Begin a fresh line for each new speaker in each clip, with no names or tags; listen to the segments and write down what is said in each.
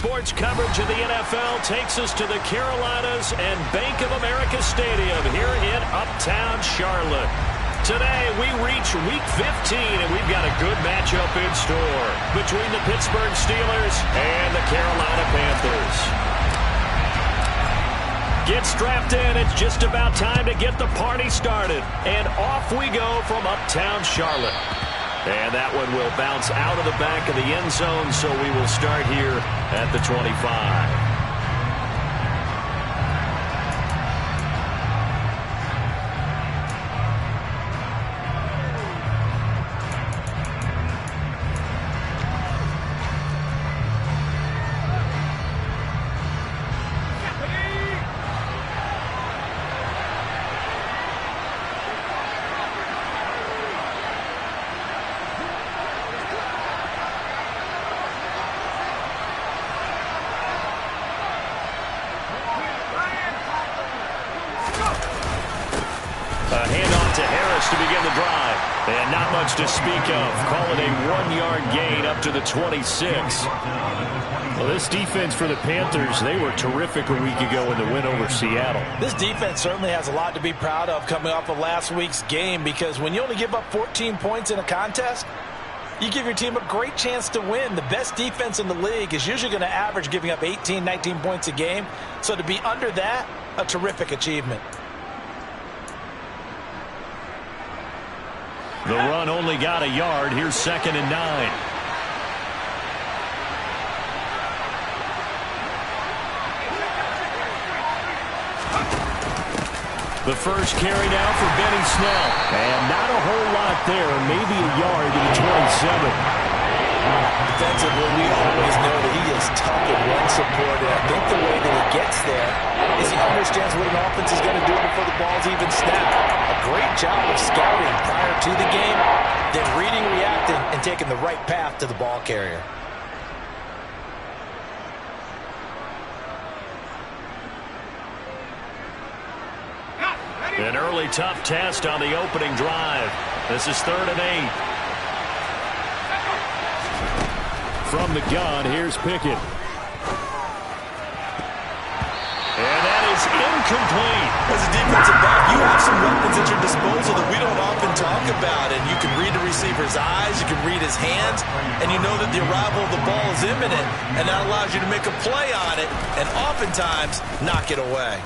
sports coverage of the NFL takes us to the Carolinas and Bank of America Stadium here in Uptown Charlotte. Today, we reach Week 15, and we've got a good matchup in store between the Pittsburgh Steelers and the Carolina Panthers. Get strapped in. It's just about time to get the party started. And off we go from Uptown Charlotte. And that one will bounce out of the back of the end zone, so we will start here at the 25. To begin the drive, and not much to speak of. Call it a 1-yard gain up to the 26.
Well, this defense for the Panthers, they were terrific a week ago in the win over Seattle.
This defense certainly has a lot to be proud of coming off of last week's game, because when you only give up 14 points in a contest, you give your team a great chance to win. The best defense in the league is usually going to average giving up 18, 19 points a game. So to be under that, a terrific achievement.
The run only got a yard. Here's 2nd and 9. The first carry now for Benny Snell. And not a whole lot there. Maybe a yard to the 27.
Defensively, we always know that he is tough in run support. And I think the way that he gets there is he understands what an offense is going to do before the ball's even snapped. A great job of scouting prior to the game, then reading, reacting, and taking the right path to the ball carrier.
An early tough test on the opening drive. This is 3rd and 8. From the gun, here's Pickett. And that is incomplete.
As a defensive back, you have some weapons at your disposal that we don't often talk about. And you can read the receiver's eyes, you can read his hands, and you know that the arrival of the ball is imminent. And that allows you to make a play on it and oftentimes knock it away.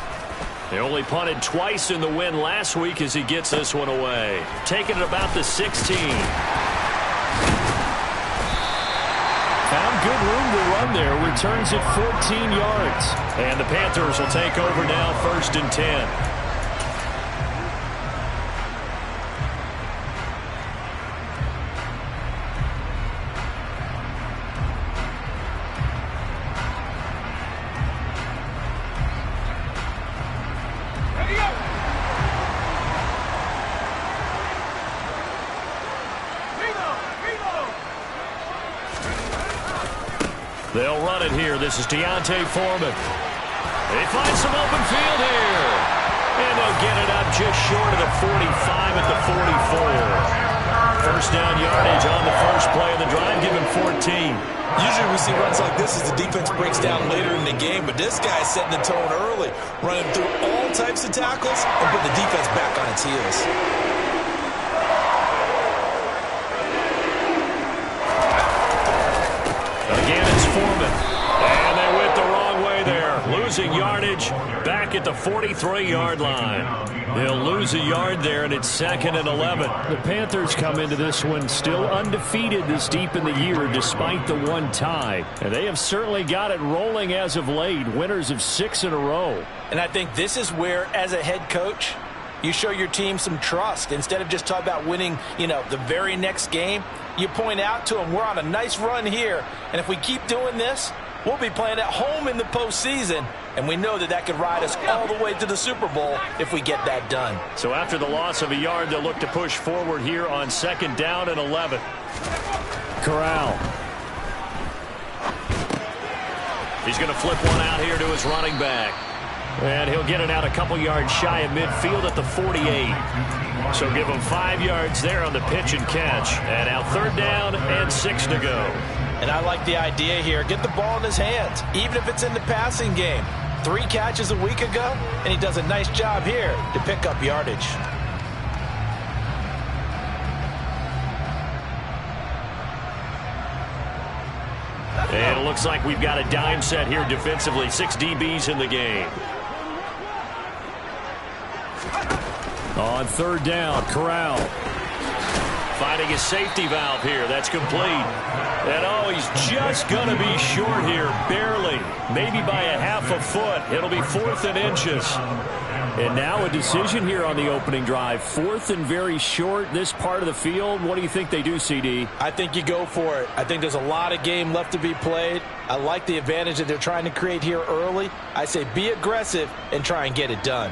They only punted twice in the win last week as he gets this one away. Taking it about the 16. Found good room to run there. Returns it 14 yards. And the Panthers will take over now, 1st and 10. They'll run it here. This is D'Onta Foreman. They find some open field here. And they'll get it up just short of the 45 at the 44. First down yardage on the first play of the drive, given 14.
Usually we see runs like this as the defense breaks down later in the game, but this guy's setting the tone early, running through all types of tackles and put the defense back on its heels.
Again, it's Foreman. And they went the wrong way there. Losing yardage back at the 43-yard line. They'll lose a yard there, and it's 2nd and 11.
The Panthers come into this one still undefeated this deep in the year despite the one tie.
And they have certainly got it rolling as of late. Winners of 6 in a row.
And I think this is where, as a head coach, you show your team some trust. Instead of just talking about winning, the very next game, you point out to them, we're on a nice run here. And if we keep doing this, we'll be playing at home in the postseason. And we know that that could ride us all the way to the Super Bowl if we get that done.
So after the loss of a yard, they'll look to push forward here on 2nd down and 11.
Corral.
He's going to flip one out here to his running back. And he'll get it out a couple yards shy of midfield at the 48. So give him 5 yards there on the pitch and catch. And now 3rd down and 6 to go.
And I like the idea here. Get the ball in his hands, even if it's in the passing game. 3 catches a week ago, and he does a nice job here to pick up yardage.
And it looks like we've got a dime set here defensively. 6 DBs in the game.
On 3rd down, Corral.
Finding his safety valve here. That's complete. And oh, he's just going to be short here. Barely. Maybe by a half a foot. It'll be 4th and inches.
And now a decision here on the opening drive. 4th and very short, this part of the field. What do you think they do, CD?
I think you go for it. I think there's a lot of game left to be played. I like the advantage that they're trying to create here early. I say be aggressive and try and get it done.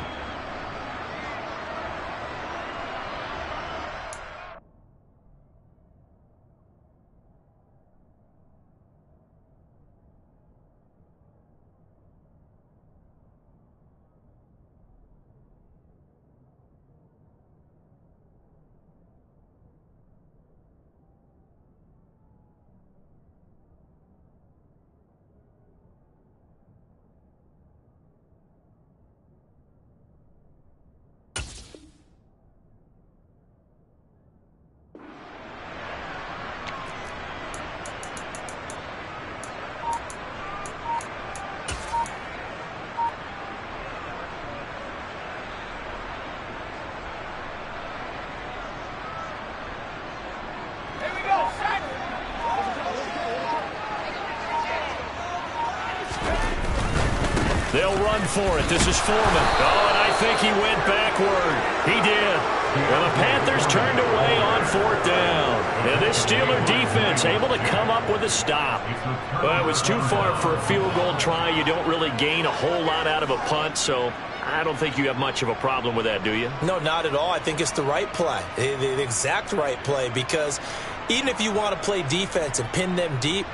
They'll run for it. This is Foreman. Oh, and I think he went backward. He did. And the Panthers turned away on 4th down. And this Steeler defense able to come up with a stop. Well, it was too far for a field goal try. You don't really gain a whole lot out of a punt, so I don't think you have much of a problem with that, do you?
No, not at all. I think it's the right play, the exact right play, because even if you want to play defense and pin them deep,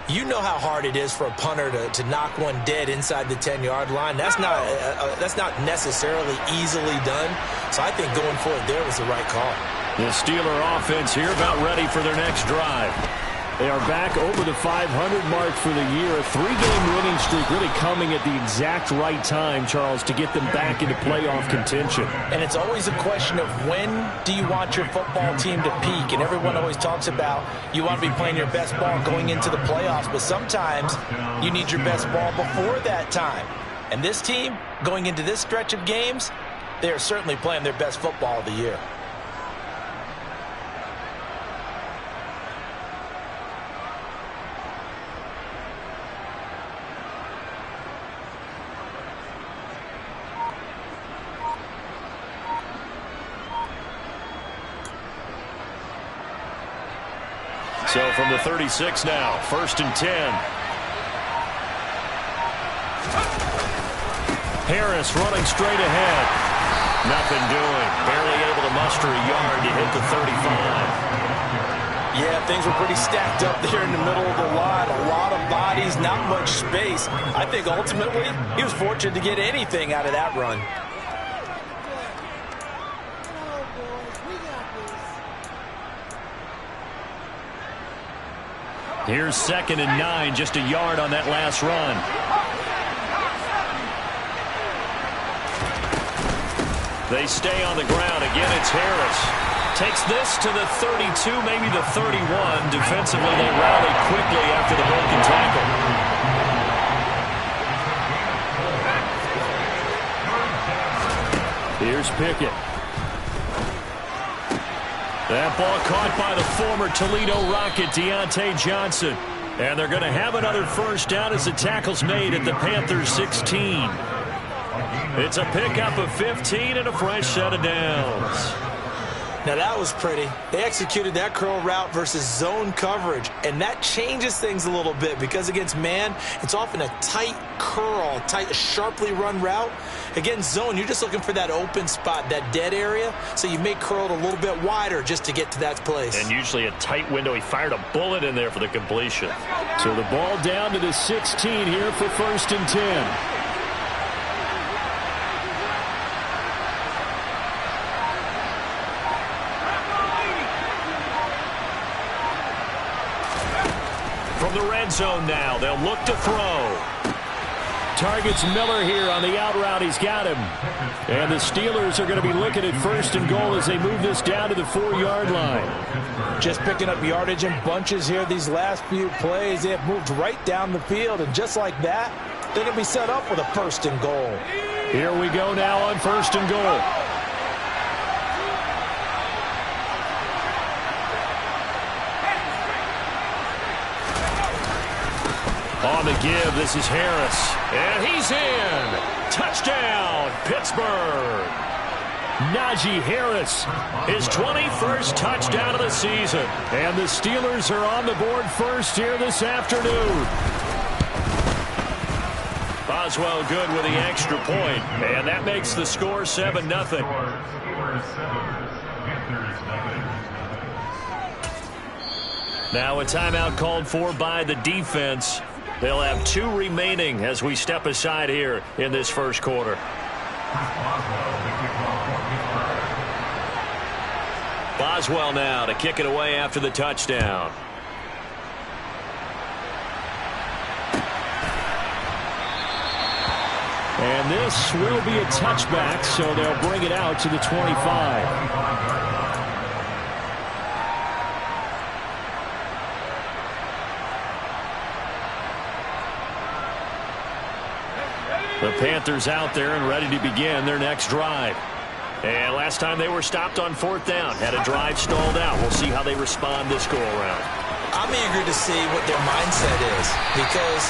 you know how hard it is for a punter to knock one dead inside the 10-yard line. That's not necessarily easily done. So I think going for it there was the right call.
The Steeler offense here about ready for their next drive. They are back over the 500 mark for the year. A 3-game winning streak really coming at the exact right time, Charles, to get them back into playoff contention.
And it's always a question of when do you want your football team to peak? And everyone always talks about you want to be playing your best ball going into the playoffs, but sometimes you need your best ball before that time. And this team, going into this stretch of games, they are certainly playing their best football of the year.
So from the 36 now, 1st and 10. Harris running straight ahead. Nothing doing. Barely able to muster a yard to hit the 35.
Yeah, things were pretty stacked up there in the middle of the line. A lot of bodies, not much space. I think ultimately he was fortunate to get anything out of that run.
Here's 2nd and 9, just a yard on that last run.
They stay on the ground. Again, it's Harris. Takes this to the 32, maybe the 31. Defensively, they rally quickly after the broken tackle.
Here's Pickett.
That ball caught by the former Toledo Rocket, Deontay Johnson. And they're going to have another first down as the tackle's made at the Panthers 16. It's a pickup of 15 and a fresh set of downs.
Now that was pretty. They executed that curl route versus zone coverage, and that changes things a little bit because against man, it's often a tight curl, tight, sharply run route. Against zone, you're just looking for that open spot, that dead area, so you may curl it a little bit wider just to get to that place.
And usually a tight window. He fired a bullet in there for the completion.
So the ball down to the 16 here for 1st and 10.
From red zone now. They'll look to throw.
Targets Miller here on the out route. He's got him. And the Steelers are going to be looking at first and goal as they move this down to the 4-yard line.
Just picking up yardage in bunches here these last few plays. They have moved right down the field, and just like that, they're going to be set up with a first and goal.
Here we go now on first and goal. On the give, this is Harris. And he's in. Touchdown, Pittsburgh. Najee Harris, his 21st touchdown of the season. And the Steelers are on the board first here this afternoon.
Boswell good with the extra point, and that makes the score 7-0. Now a timeout called for by the defense. They'll have 2 remaining as we step aside here in this first quarter. Boswell now to kick it away after the touchdown.
And this will be a touchback, so they'll bring it out to the 25. The Panthers out there and ready to begin their next drive. And last time they were stopped on 4th down, had a drive stalled out. We'll see how they respond this go-around.
I'm eager to see what their mindset is, because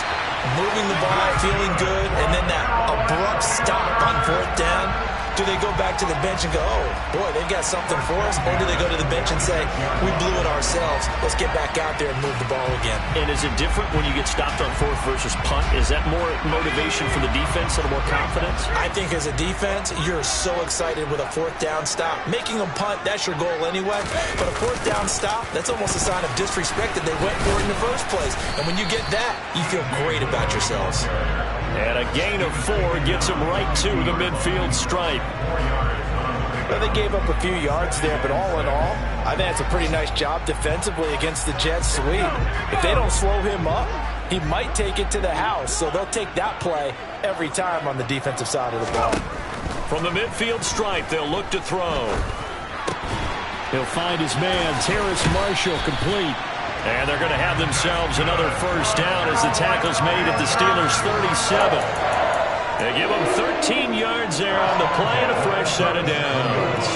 moving the ball, feeling good, and then that abrupt stop on 4th down, do they go back to the bench and go, oh, boy, they've got something for us? Or do they go to the bench and say, we blew it ourselves, let's get back out there and move the ball again?
And is it different when you get stopped on 4th versus punt? Is that more motivation for the defense and more confidence?
I think as a defense, you're so excited with a 4th down stop. Making them punt, that's your goal anyway. But a 4th down stop, that's almost a sign of disrespect that they went for it in the first place. And when you get that, you feel great about yourselves.
And a gain of 4 gets them right to the midfield stripe.
Well, they gave up a few yards there, but all in all, I think it's a pretty nice job defensively against the Jets sweep. If they don't slow him up, he might take it to the house, so they'll take that play every time on the defensive side of the ball.
From the midfield stripe, they'll look to throw.
He'll find his man, Terrace Marshall, complete.
And they're going to have themselves another first down as the tackle's made at the Steelers' 37. They give them 13 yards there on the play and a fresh set of downs.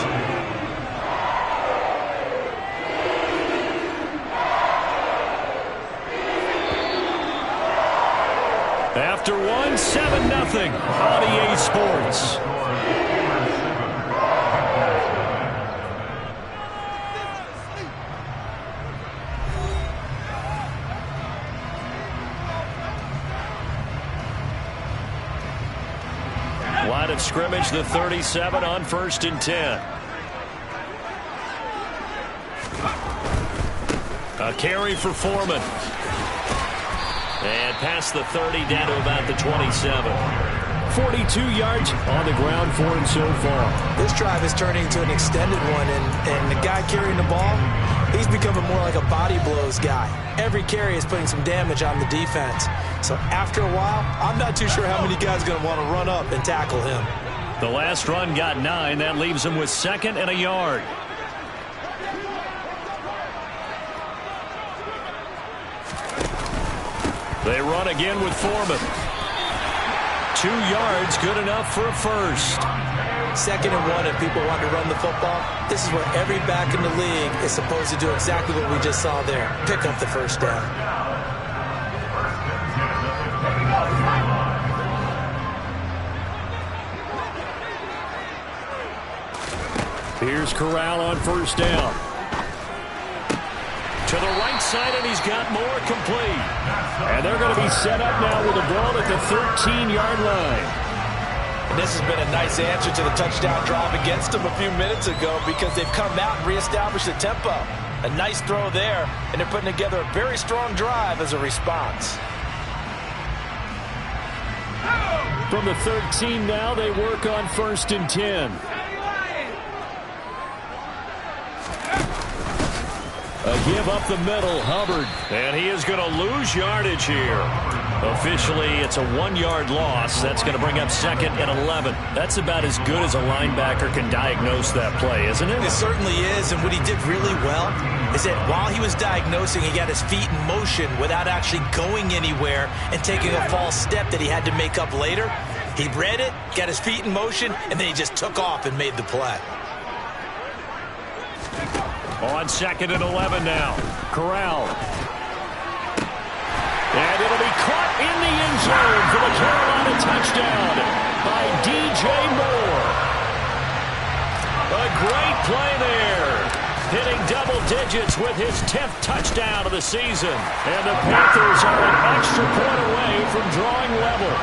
After 7-0 on EA Sports. Line of scrimmage, the 37 on 1st and 10. A carry for Foreman. And past the 30 down to about the 27.
42 yards on the ground for him so far.
This drive is turning into an extended one, and the guy carrying the ball, he's becoming more like a body blows guy. Every carry is putting some damage on the defense. So after a while, I'm not too sure how many guys are going to want to run up and tackle him.
The last run got 9. That leaves him with 2nd and a yard. They run again with Foreman. 2 yards, good enough for a first.
2nd and 1, if people want to run the football, this is where every back in the league is supposed to do exactly what we just saw there. Pick up the first down.
Here's Corral on 1st down.
To the right side, and he's got more complete.
And they're going to be set up now with the ball at the 13-yard line.
And this has been a nice answer to the touchdown drive against them a few minutes ago, because they've come out and reestablished the tempo. A nice throw there, and they're putting together a very strong drive as a response.
From the 13 now, they work on 1st and 10. A give up the middle, Hubbard.
And he is going to lose yardage here. Officially, it's a 1-yard loss. That's going to bring up 2nd and 11.
That's about as good as a linebacker can diagnose that play, isn't it?
It certainly is, and what he did really well is that while he was diagnosing, he got his feet in motion without actually going anywhere and taking a false step that he had to make up later. He read it, got his feet in motion, and then he just took off and made the play.
On 2nd and 11 now.
Corral.
And it'll be caught in the end zone for the Carolina touchdown by DJ Moore. A great play there. Hitting double digits with his 10th touchdown of the season. And the Panthers are an extra point away from drawing level.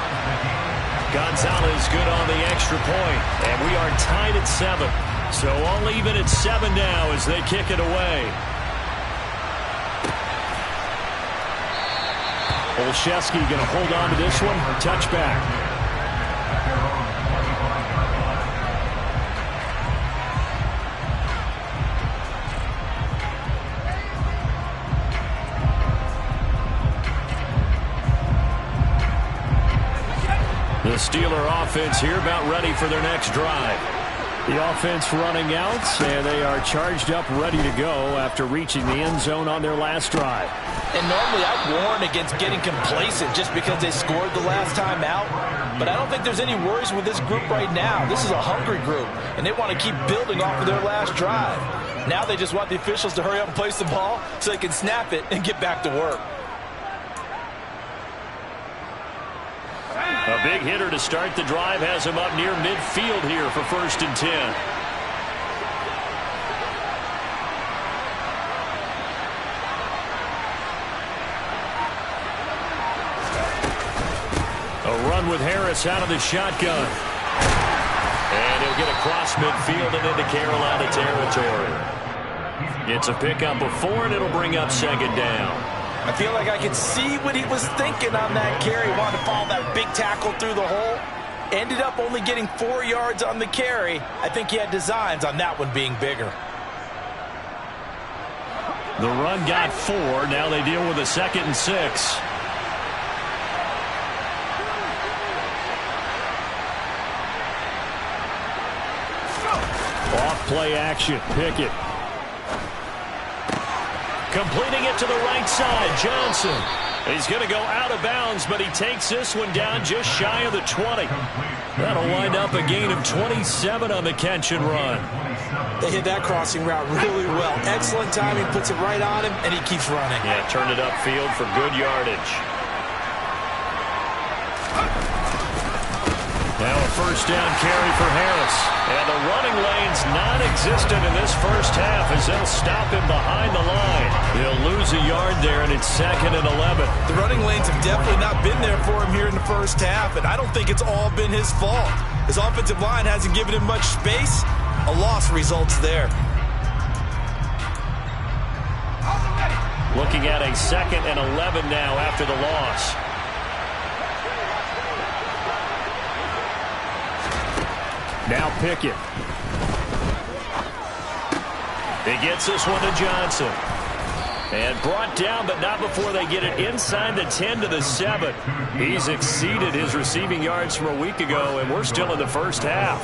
Gonzalez good on the extra point. And we are tied at 7. So all even at 7 now as they kick it away.
Olszewski going to hold on to this one. Touchback.
The Steeler offense here about ready for their next drive.
The offense running out, and they are charged up, ready to go after reaching the end zone on their last drive.
And normally I warn against getting complacent just because they scored the last time out. But I don't think there's any worries with this group right now. This is a hungry group, and they want to keep building off of their last drive. Now they just want the officials to hurry up and place the ball so they can snap it and get back to work.
A big hitter to start the drive has him up near midfield here for 1st and 10. A run with Harris out of the shotgun. And he'll get across midfield and into Carolina territory. It's a pickup of 4, and it'll bring up 2nd down.
I feel like I can see what he was thinking on that carry. Wanted to follow that big tackle through the hole. Ended up only getting 4 yards on the carry. I think he had designs on that one being bigger.
The run got 4. Now they deal with a 2nd and 6.
Off play action. Pickett.
Completing it to the right side, Johnson. He's going to go out of bounds, but he takes this one down just shy of the 20. That'll wind up a gain of 27 on the catch and run.
They hit that crossing route really well. Excellent timing, puts it right on him, and he keeps running.
Yeah, turned it upfield for good yardage. Now a 1st down carry for Harris. And the running lane's non-existent in this first half as they'll stop him behind the line. He'll lose a yard there, and it's 2nd and 11.
The running lanes have definitely not been there for him here in the first half, and I don't think it's all been his fault. His offensive line hasn't given him much space. A loss results there.
Looking at a 2nd and 11 now after the loss.
Now Pickett.
He gets this one to Johnson. And brought down, but not before they get it inside the 10 to the 7. He's exceeded his receiving yards from a week ago, and we're still in the first half.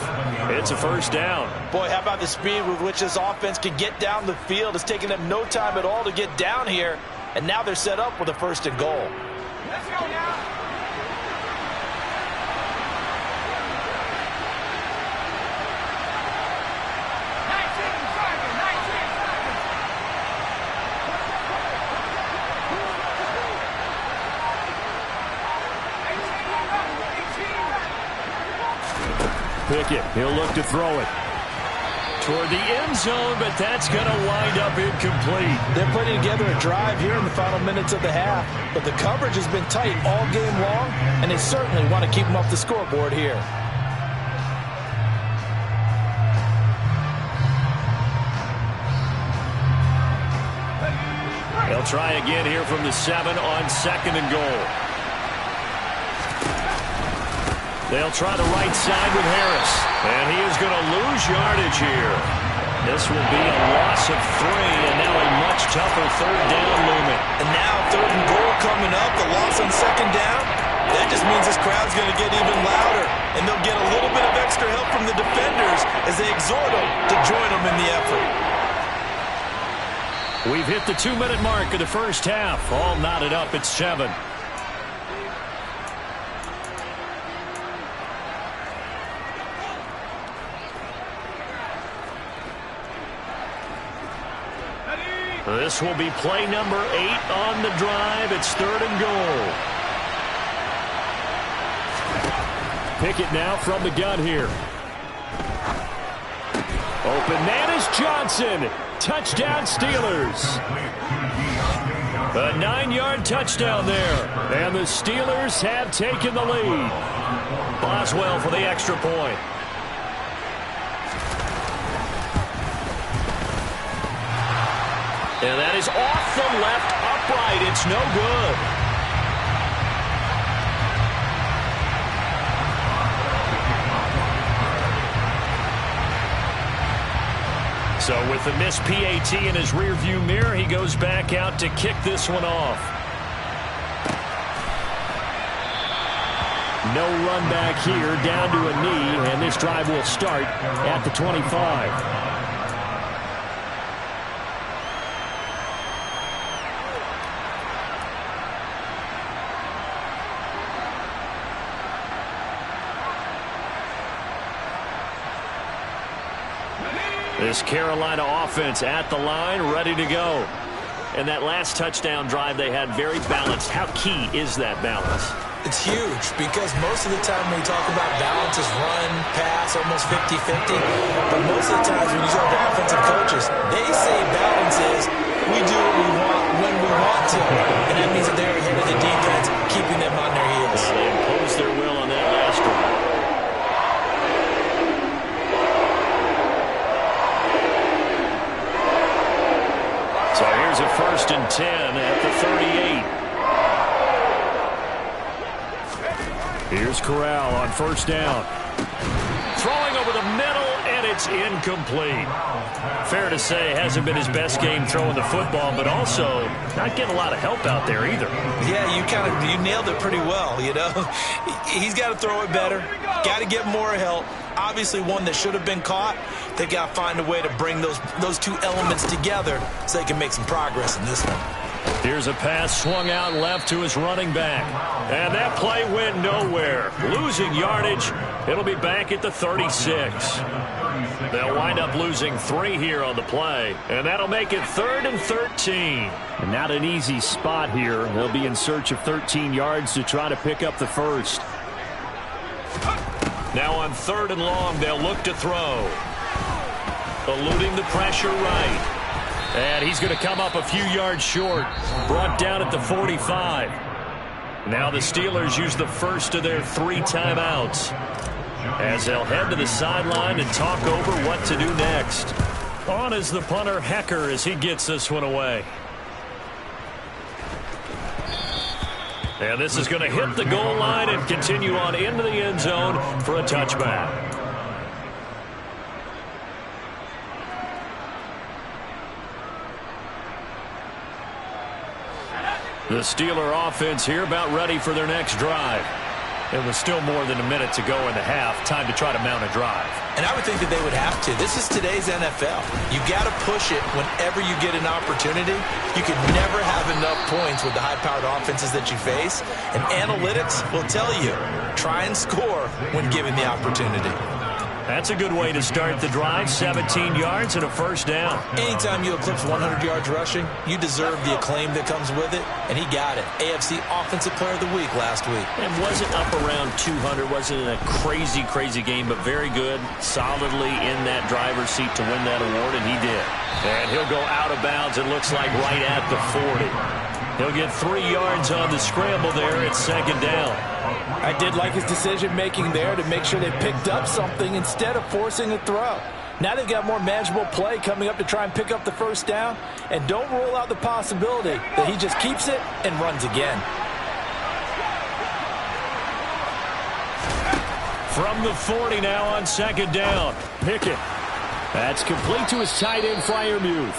It's a 1st down.
Boy, how about the speed with which this offense can get down the field? It's taken them no time at all to get down here, and now they're set up with a 1st and goal. Let's go now.
Pickett, he'll look to throw it.
Toward the end zone, but that's going to wind up incomplete.
They're putting together a drive here in the final minutes of the half, but the coverage has been tight all game long, and they certainly want to keep them off the scoreboard here.
They'll try again here from the 7 on 2nd and goal. They'll try the right side with Harris. And he is going to lose yardage here. This will be a loss of 3, and now a much tougher third down looming.
And now third and goal coming up, the loss on second down. That just means this crowd's going to get even louder, and they'll get a little bit of extra help from the defenders as they exhort them to join them in the effort.
We've hit the 2-minute mark of the first half. All knotted up at 7. This will be play number 8 on the drive. It's third and goal.
Pickett now from the gun here. Open man is Johnson. Touchdown Steelers. A 9-yard touchdown there. And the Steelers have taken the lead.
Boswell for the extra point. And that is off the left upright. It's no good. So with the missed PAT in his rearview mirror, he goes back out to kick this one off.
No run back here, down to a knee, and this drive will start at the 25.
This Carolina offense at the line, ready to go. And that last touchdown drive they had very balanced. How key is that balance?
It's huge because most of the time when we talk about balance is run, pass, almost 50-50. But most of the times when you talk to offensive coaches, they say balance is we do what we want when we want to. And that means that they're ahead of the defense, keeping them on their heels.
They imposed their will on that last drive. So here's a 1st and 10 at the 38.
Here's Corral on 1st down.
Throwing over the middle, and it's incomplete. Fair to say, hasn't been his best game throwing the football, but also not getting a lot of help out there either.
Yeah, you nailed it pretty well, you know. He's got to throw it better, got to get more help. Obviously one that should have been caught. They got to find a way to bring those two elements together so they can make some progress in this one.
Here's a pass swung out left to his running back. And that play went nowhere. Losing yardage. It'll be back at the 36. They'll wind up losing 3 here on the play. And that'll make it 3rd and 13.
And not an easy spot here. They'll be in search of 13 yards to try to pick up the first.
Now on 3rd and long, they'll look to throw. Eluding the pressure right. And he's going to come up a few yards short. Brought down at the 45. Now the Steelers use the first of their 3 timeouts as they'll head to the sideline and talk over what to do next. On is the punter Hecker as he gets this one away. And this is going to hit the goal line and continue on into the end zone for a touchback. The Steeler offense here about ready for their next drive. It was still more than a minute to go in the half. Time to try to mount a drive.
And I would think that they would have to. This is today's NFL. You got to push it whenever you get an opportunity. You can never have enough points with the high-powered offenses that you face. And analytics will tell you, try and score when given the opportunity.
That's a good way to start the drive. 17 yards and a 1st down.
Anytime you eclipse 100 yards rushing, you deserve the acclaim that comes with it, and he got it. AFC Offensive Player of the Week last week.
And wasn't up around 200, wasn't in a crazy game, but very good, solidly in that driver's seat to win that award, and he did. And he'll go out of bounds, it looks like right at the 40. He'll get 3 yards on the scramble there at 2nd down.
I did like his decision-making there to make sure they picked up something instead of forcing a throw. Now they've got more manageable play coming up to try and pick up the 1st down. And don't rule out the possibility that he just keeps it and runs again.
From the 40 now on 2nd down. Pickett
That's complete to his tight end, Freiermuth.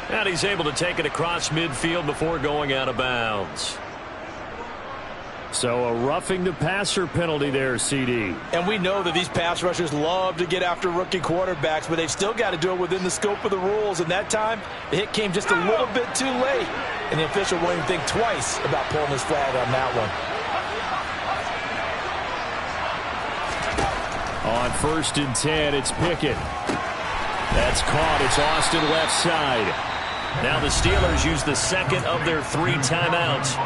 And he's able to take it across midfield before going out of bounds.
So a roughing the passer penalty there, CD.
And we know that these pass rushers love to get after rookie quarterbacks, but they've still got to do it within the scope of the rules. And that time, the hit came just a little bit too late. And the official won't even think twice about pulling his flag on that one.
On 1st and 10, it's Pickett. That's caught. It's Austin left side.
Now the Steelers use the second of their 3 timeouts,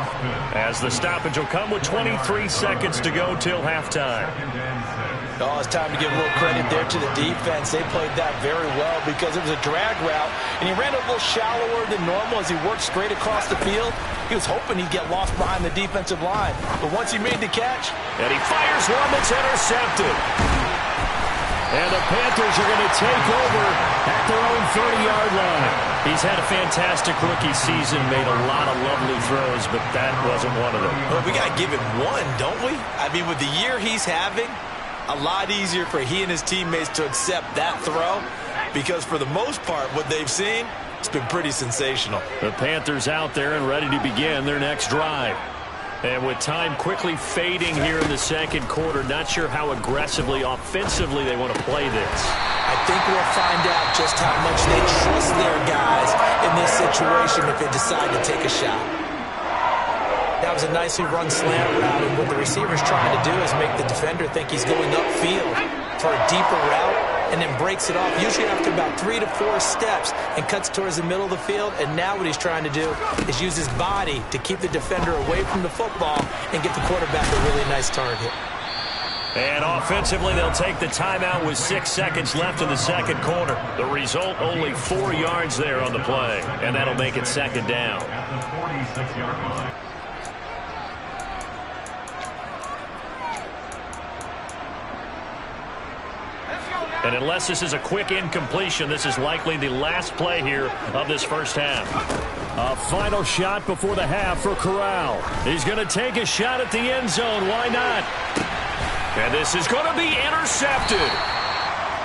as the stoppage will come with 23 seconds to go till halftime.
Oh, it's time to give a little credit there to the defense. They played that very well because it was a drag route, and he ran a little shallower than normal as he worked straight across the field. He was hoping he'd get lost behind the defensive line, but once he made the catch,
and he fires one that's intercepted.
And the Panthers are going to take over at their own 30-yard line.
He's had a fantastic rookie season, made a lot of lovely throws, but that wasn't one of them.
Well, we got to give him one, don't we? I mean, with the year he's having, a lot easier for he and his teammates to accept that throw, because for the most part, what they've seen, it's been pretty sensational.
The Panthers out there and ready to begin their next drive. And with time quickly fading here in the second quarter, not sure how aggressively, offensively they want to play this.
I think we'll find out just how much they trust their guys in this situation if they decide to take a shot. That was a nicely run slant route, and what the receiver's trying to do is make the defender think he's going upfield for a deeper route, and then breaks it off, usually after about 3 to 4 steps, and cuts towards the middle of the field. And now what he's trying to do is use his body to keep the defender away from the football and get the quarterback a really nice target.
And offensively, they'll take the timeout with 6 seconds left in the second quarter. The result, only 4 yards there on the play, and that'll make it second down. And unless this is a quick incompletion, this is likely the last play here of this first half.
A final shot before the half for Corral.
He's going to take a shot at the end zone. Why not? And this is going to be intercepted.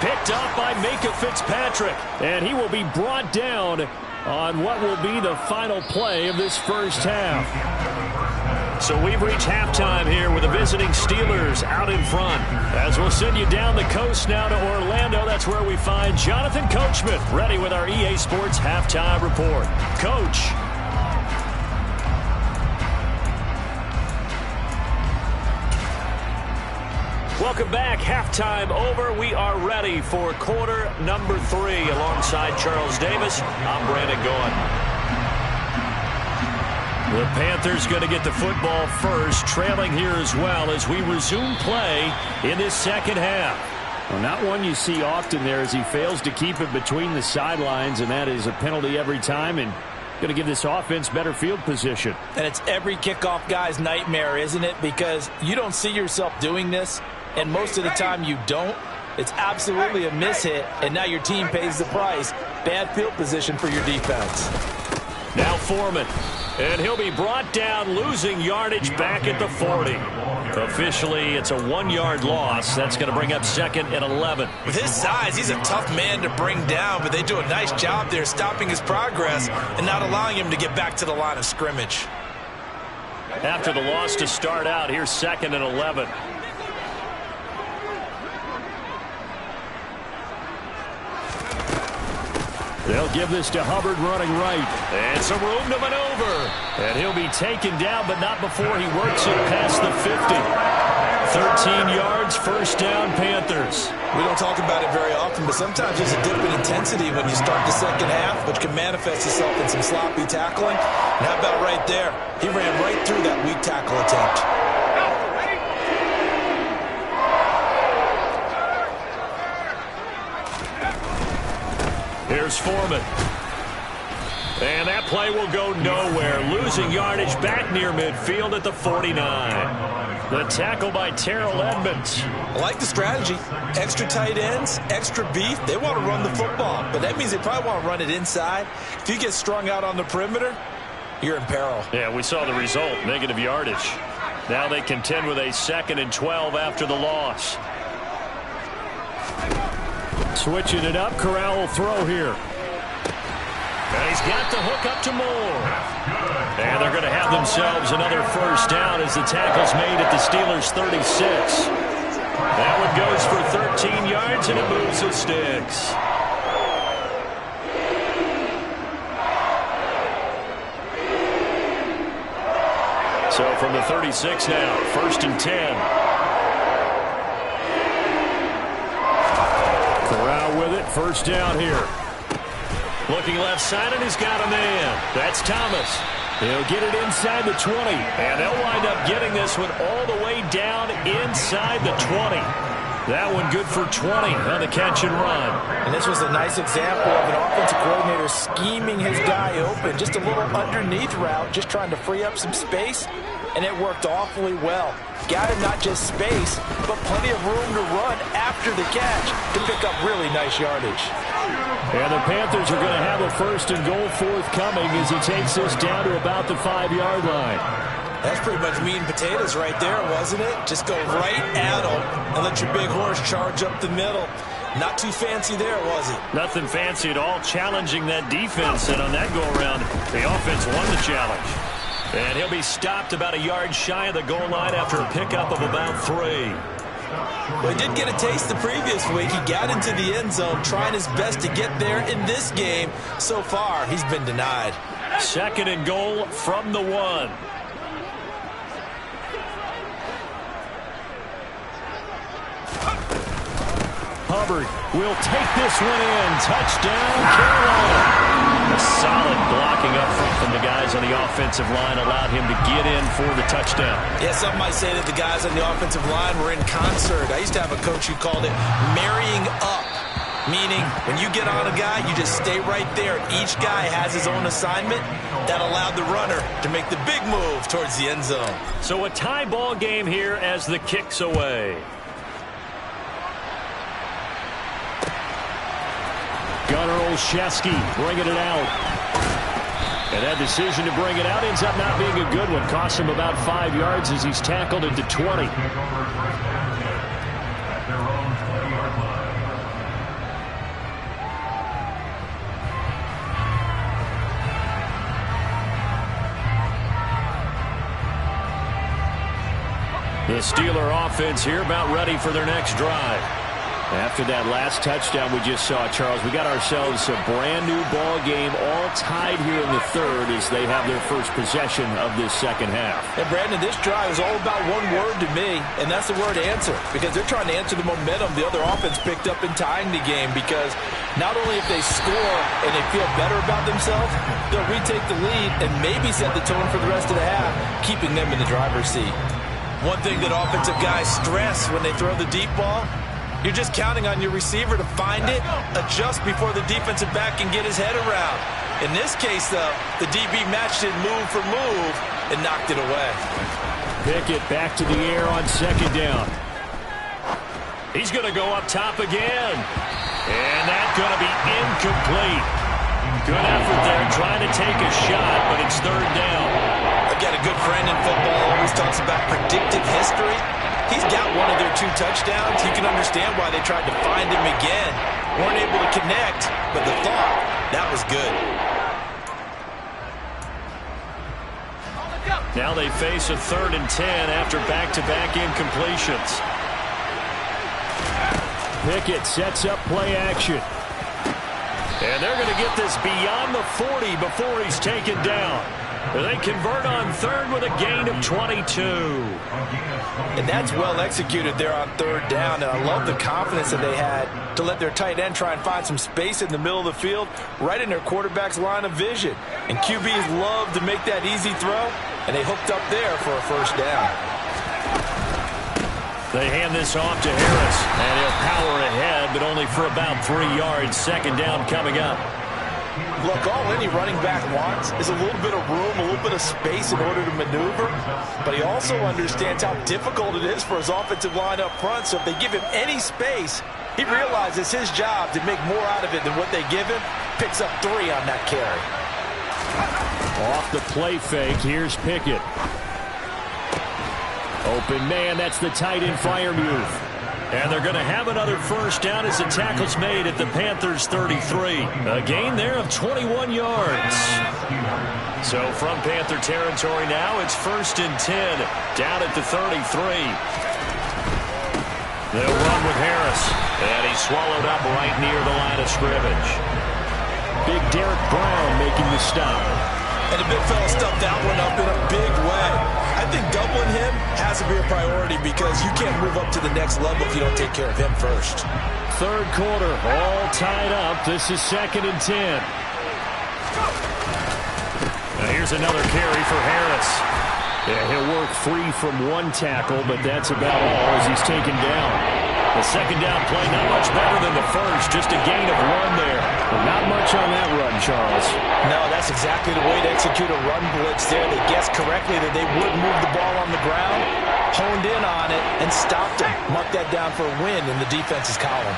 Picked up by Minkah Fitzpatrick.
And he will be brought down on what will be the final play of this first half.
So we've reached halftime here with the visiting Steelers out in front. As we'll send you down the coast now to Orlando, that's where we find Jonathan Coachman, ready with our EA Sports Halftime Report. Coach. Welcome back. Halftime over. We are ready for quarter number 3. Alongside Charles Davis, I'm Brandon Gaughan. The Panthers going to get the football first, trailing here as well as we resume play in this second half.
Well, not one you see often there as he fails to keep it between the sidelines, and that is a penalty every time, and going to give this offense better field position.
And it's every kickoff guy's nightmare, isn't it? Because you don't see yourself doing this, and most of the time you don't. It's absolutely a mishit, and now your team pays the price. Bad field position for your defense.
Now Foreman. And he'll be brought down, losing yardage back at the 40. Officially, it's a 1-yard loss. That's going to bring up 2nd and 11.
With his size, he's a tough man to bring down, but they do a nice job there stopping his progress and not allowing him to get back to the line of scrimmage.
After the loss to start out, here's 2nd and 11.
They'll give this to Hubbard running right.
And some room to maneuver. And he'll be taken down, but not before he works it past the 50. 13 yards, first down, Panthers.
We don't talk about it very often, but sometimes there's a dip in intensity when you start the second half, which can manifest itself in some sloppy tackling. And how about right there? He ran right through that weak tackle attempt.
Here's Foreman. And that play will go nowhere. Losing yardage back near midfield at the 49. The tackle by Terrell Edmonds.
I like the strategy. Extra tight ends, extra beef. They want to run the football, but that means they probably want to run it inside. If you get strung out on the perimeter, you're in peril.
Yeah, we saw the result, negative yardage. Now they contend with a 2nd and 12 after the loss.
Switching it up, Corral will throw here.
And he's got the hook up to Moore. And they're going to have themselves another first down as the tackle's made at the Steelers' 36. That one goes for 13 yards, and it moves the sticks. So from the 36 now, 1st and 10.
Corral with it, first down here.
Looking left side, and he's got a man. That's Thomas. He'll get it inside the 20, and they'll wind up getting this one all the way down inside the 20. That one good for 20 on the catch and run.
And this was a nice example of an offensive coordinator scheming his guy open. Just a little underneath route, just trying to free up some space, and it worked awfully well. Got him not just space, but plenty of room to run after the catch to pick up really nice yardage.
And the Panthers are going to have a 1st and goal forthcoming as he takes this down to about the 5-yard line.
That's pretty much meat and potatoes right there, wasn't it? Just go right at them and let your big horse charge up the middle. Not too fancy there, was it?
Nothing fancy at all, challenging that defense. And on that go-around, the offense won the challenge. And he'll be stopped about a yard shy of the goal line after a pickup of about 3.
Well, he did get a taste the previous week. He got into the end zone, trying his best to get there in this game. So far, he's been denied.
2nd and goal from the 1.
Hubbard will take this one in. Touchdown, Carolina.
A solid blocking up front from the guys on the offensive line allowed him to get in for the touchdown.
Yeah, some might say that the guys on the offensive line were in concert. I used to have a coach who called it marrying up, meaning when you get on a guy, you just stay right there. Each guy has his own assignment. That allowed the runner to make the big move towards the end zone.
So a tie ball game here as the kick's away.
Gunnar Olszewski bringing it out. And that decision to bring it out ends up not being a good one. Costs him about 5 yards as he's tackled into 20.
The Steeler offense here about ready for their next drive.
After that last touchdown we just saw, Charles, we got ourselves a brand-new ball game, all tied here in the 3rd as they have their first possession of this 2nd half.
And, Brandon, this drive is all about one word to me, and that's the word answer, because they're trying to answer the momentum the other offense picked up in tying the game, because not only if they score and they feel better about themselves, they'll retake the lead and maybe set the tone for the rest of the half, keeping them in the driver's seat. One thing that offensive guys stress when they throw the deep ball, you're just counting on your receiver to find it, adjust before the defensive back can get his head around. In this case, though, the DB matched it move for move and knocked it away.
Pickett back to the air on 2nd down.
He's going to go up top again. And that's going to be incomplete. Good effort there trying to take a shot, but it's 3rd down.
Again, a good friend in football always talks about predictive history. He's got one of their 2 touchdowns. You can understand why they tried to find him again. Weren't able to connect, but the thought, that was good.
Now they face a 3rd and 10 after back-to-back incompletions.
Pickett sets up play action.
And they're going to get this beyond the 40 before he's taken down. They convert on 3rd with a gain of 22.
And that's well executed there on 3rd down. And I love the confidence that they had to let their tight end try and find some space in the middle of the field, right in their quarterback's line of vision. And QBs love to make that easy throw, and they hooked up there for a 1st down.
They hand this off to Harris, and he'll power ahead, but only for about 3 yards. 2nd down coming up.
Look, all any running back wants is a little bit of room, a little bit of space in order to maneuver, but he also understands how difficult it is for his offensive line up front, so if they give him any space, he realizes his job to make more out of it than what they give him, picks up 3 on that carry.
Off the play fake, here's Pickett. Open man, that's the tight end Freiermuth.
And they're going to have another first down as the tackle's made at the Panthers' 33. A gain there of 21 yards. So from Panther territory now, it's 1st and 10 down at the 33. They'll run with Harris. And he's swallowed up right near the line of scrimmage. Big Derek Brown making the stop.
And the big fella stuffed that one up in a big way. I think doubling him has to be a priority because you can't move up to the next level if you don't take care of him first.
Third quarter, all tied up. This is 2nd and 10. Now here's another carry for Harris. Yeah, he'll work free from one tackle, but that's about all as he's taken down. The second down play, not much better than the first. Just a gain of 1 there. But not much on that run, Charles.
No, that's exactly the way to execute a run blitz there. They guessed correctly that they would move the ball on the ground, honed in on it, and stopped him. Mark that down for a win in the defense's column.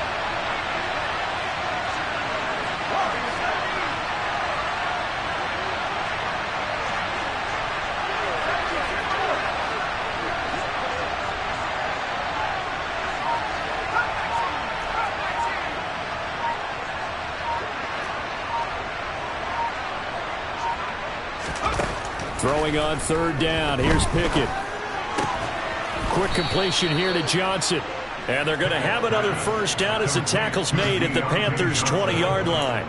Throwing on 3rd down. Here's Pickett. Quick completion here to Johnson. And they're going to have another first down as the tackle's made at the Panthers' 20-yard line.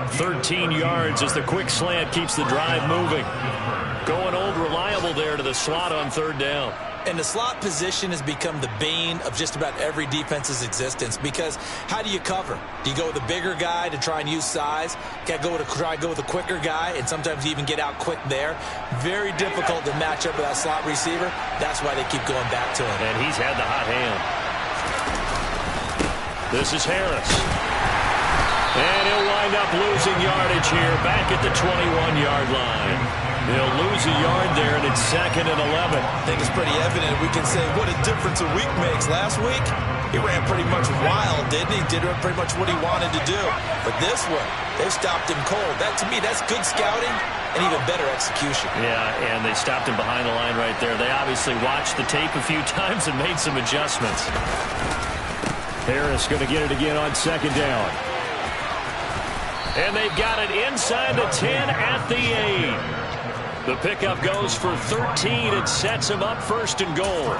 13 yards as the quick slant keeps the drive moving. Going old reliable there to the slot on 3rd down.
And the slot position has become the bane of just about every defense's existence because how do you cover? Do you go with a bigger guy to try and use size? Got to try and go with a quicker guy, and sometimes you even get out quick there. Very difficult to match up with that slot receiver. That's why they keep going back to him.
And he's had the hot hand. This is Harris. And he'll wind up losing yardage here back at the 21-yard line. They'll lose a yard there, and it's 2nd and 11.
I think it's pretty evident. We can say what a difference a week makes. Last week, he ran pretty much wild, didn't he? Did pretty much what he wanted to do. But this one, they stopped him cold. That, to me, that's good scouting and even better execution.
Yeah, and they stopped him behind the line right there. They obviously watched the tape a few times and made some adjustments. Harris going to get it again on 2nd down. And they've got it inside the 10 at the 8. The pickup goes for 13 and sets him up 1st and goal.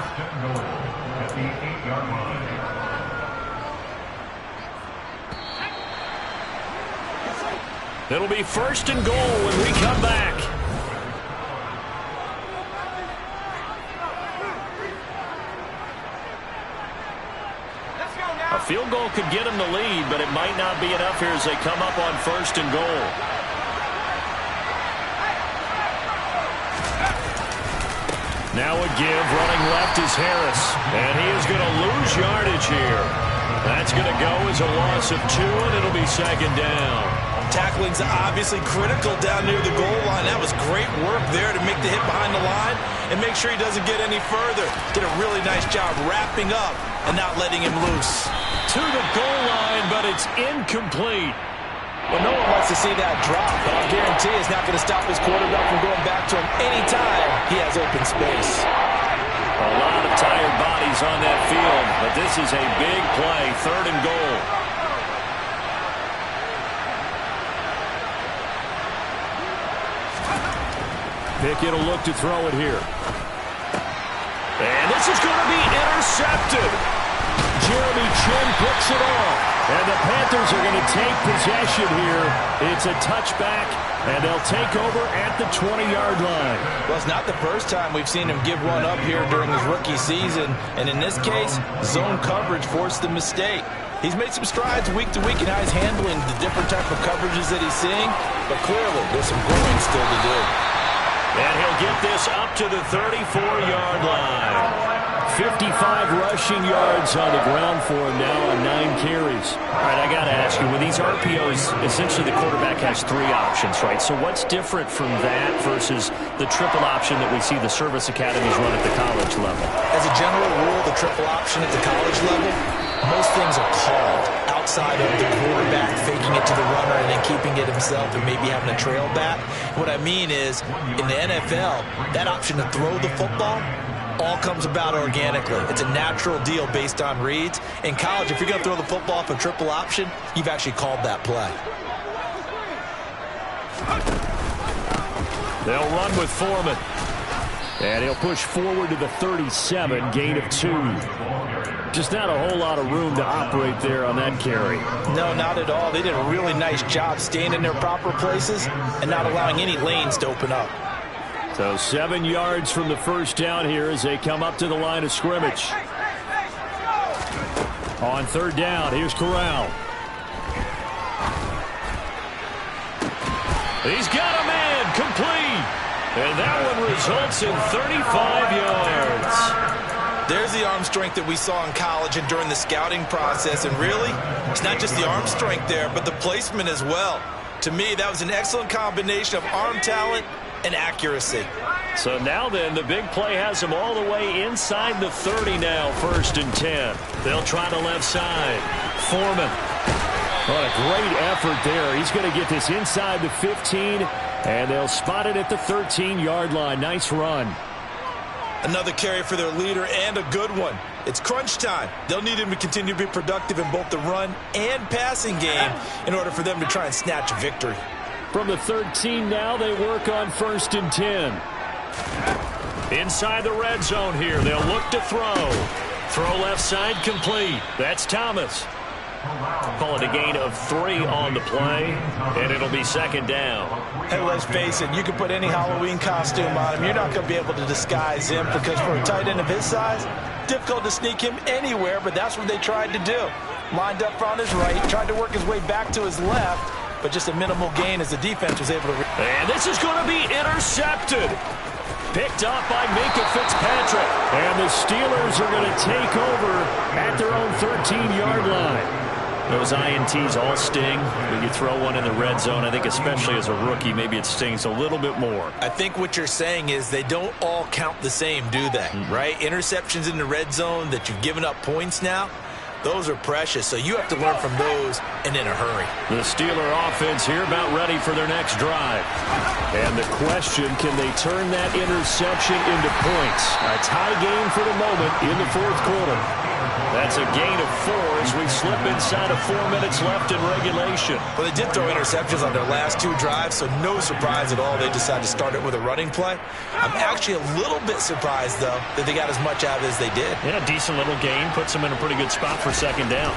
It'll be 1st and goal when we come back. A field goal could get them the lead, but it might not be enough here as they come up on 1st and goal. Now a give, running left is Harris. And he is going to lose yardage here. That's going to go as a loss of 2, and it'll be 2nd down.
Tackling's obviously critical down near the goal line. That was great work there to make the hit behind the line and make sure he doesn't get any further. Did a really nice job wrapping up and not letting him loose.
To the goal line, but it's incomplete.
Well, no one wants to see that drop, but I'll guarantee it's not going to stop his quarterback from going back to him anytime he has open space.
A lot of tired bodies on that field, but this is a big play, 3rd and goal. Pickett will look to throw it here. And this is going to be intercepted. Jeremy Chinn picks it off. And the Panthers are going to take possession here. It's a touchback, and they'll take over at the 20-yard line.
Well, it's not the first time we've seen him give one up here during his rookie season. And in this case, zone coverage forced the mistake. He's made some strides week to week in how he's handling the different type of coverages that he's seeing. But clearly, there's some growing still to do.
And he'll get this up to the 34-yard line. 55 rushing yards on the ground for him now on 9 carries. All right, I got to ask you, with these RPOs, essentially the quarterback has 3 options, right? So what's different from that versus the triple option that we see the service academies run at the college level?
As a general rule, the triple option at the college level, most things are called outside of the quarterback faking it to the runner and then keeping it himself and maybe having a trail back. What I mean is, in the NFL, that option to throw the football, all comes about organically. It's a natural deal based on reads. In college, if you're going to throw the football off a triple option, you've actually called that play.
They'll run with Foreman. And he'll push forward to the 37, gain of 2. Just not a whole lot of room to operate there on that carry.
No, not at all. They did a really nice job staying in their proper places and not allowing any lanes to open up.
So 7 yards from the first down here as they come up to the line of scrimmage. On third down, here's Corral. He's got a man, complete. And that one results in 35 yards.
There's the arm strength that we saw in college and during the scouting process. And really, it's not just the arm strength there, but the placement as well. To me, that was an excellent combination of arm talent and accuracy.
So now then, the big play has him all the way inside the 30 now, 1st and 10. They'll try the left side. Foreman. What a great effort there. He's going to get this inside the 15, and they'll spot it at the 13-yard line. Nice run.
Another carry for their leader, and a good one. It's crunch time. They'll need him to continue to be productive in both the run and passing game in order for them to try and snatch a victory.
From the 13 now, they work on 1st and 10. Inside the red zone here, they'll look to throw. Throw left side complete. That's Thomas. Call it a gain of 3 on the play, and it'll be 2nd down.
Hey, let's face it, you can put any Halloween costume on him. You're not going to be able to disguise him because for a tight end of his size, difficult to sneak him anywhere, but that's what they tried to do. Lined up on his right, tried to work his way back to his left, but just a minimal gain as the defense was able to...
And this is going to be intercepted. Picked up by Minkah Fitzpatrick. And the Steelers are going to take over at their own 13-yard line. Those INTs all sting. When you throw one in the red zone, I think especially as a rookie, maybe it stings a little bit more.
I think what you're saying is they don't all count the same, do they? Right? Interceptions in the red zone that you've given up points now, those are precious. So you have to learn from those and in a hurry.
The Steeler offense here about ready for their next drive. And the question, can they turn that interception into points? A tie game for the moment in the 4th quarter. That's a gain of 4 as we slip inside of 4 minutes left in regulation.
Well, they did throw interceptions on their last 2 drives, so no surprise at all they decided to start it with a running play. I'm actually a little bit surprised, though, that they got as much out of it as they did.
Yeah, decent little gain. Puts them in a pretty good spot for 2nd down.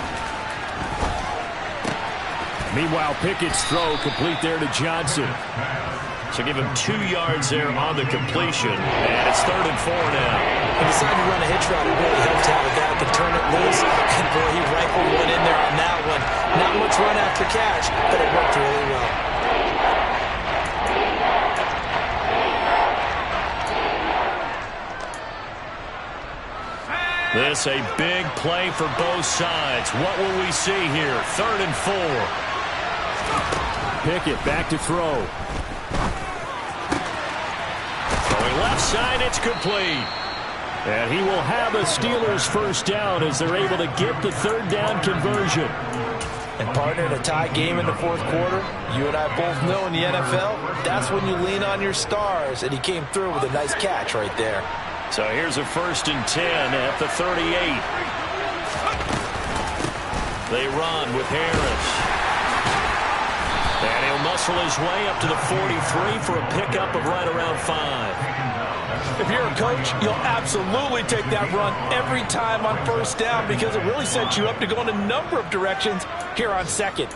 Meanwhile, Pickett's throw complete there to Johnson. So give him 2 yards there on the completion. And it's 3rd and 4 now.
He decided to run a hitch route. It really helped to have a guy that can turn it loose. And boy, he rifled one in there on that one. Not much run after catch, but it worked really well.
This a big play for both sides. What will we see here? 3rd and 4. Pickett back to throw. Throwing left side, it's complete. And he will have a Steelers 1st down as they're able to get the 3rd down conversion.
And partner, in a tie game in the 4th quarter, you and I both know in the NFL, that's when you lean on your stars. And he came through with a nice catch right there.
So here's a 1st and 10 at the 38. They run with Harris. And he'll muscle his way up to the 43 for a pickup of right around 5.
If you're a coach, you'll absolutely take that run every time on 1st down because it really sets you up to go in a number of directions here on 2nd.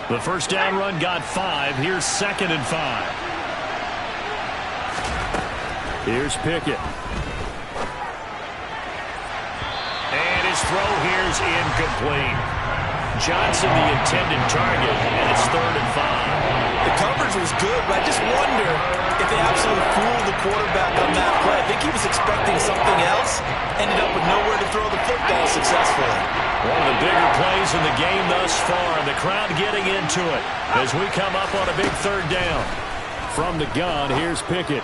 The 1st down run got 5. Here's 2nd and 5. Here's Pickett. And his throw here's incomplete. Johnson the intended target, and it's 3rd and 5.
The coverage was good, but I just wonder if they absolutely fooled the quarterback on that play. I think he was expecting something else, ended up with nowhere to throw the football successfully.
One of the bigger plays in the game thus far, and the crowd getting into it as we come up on a big 3rd down. From the gun, here's Pickett.